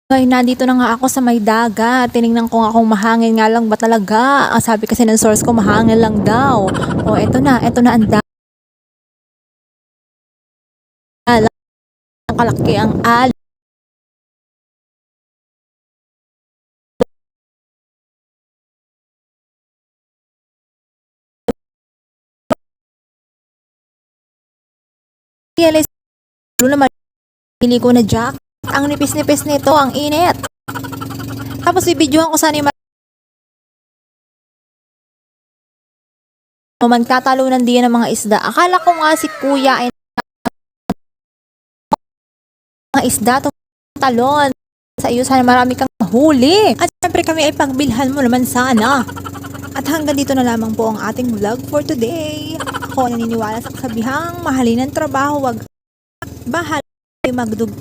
Ay, nandito na nga ako sa may dagat. Tiningnan ko nga kung mahangin nga lang ba talaga. Ang sabi kasi ng source ko, mahangin lang daw. O, eto na ang dagat. Ang kalaki ang al. Realize ko naman, pili ko na jack. Ang nipis-nipis nito, ang init. Tapos bibidyohan ko sana yung magtatalunan din ng mga isda. Akala ko nga si kuya ay mga isda talon. Sa iyo sana marami kang huli. At syempre kami ay pagbilhan mo naman sana. At hanggang dito na lamang po ang ating vlog for today. Ako naniniwala sa kasabihang mahalin ang trabaho, wag bahal magdug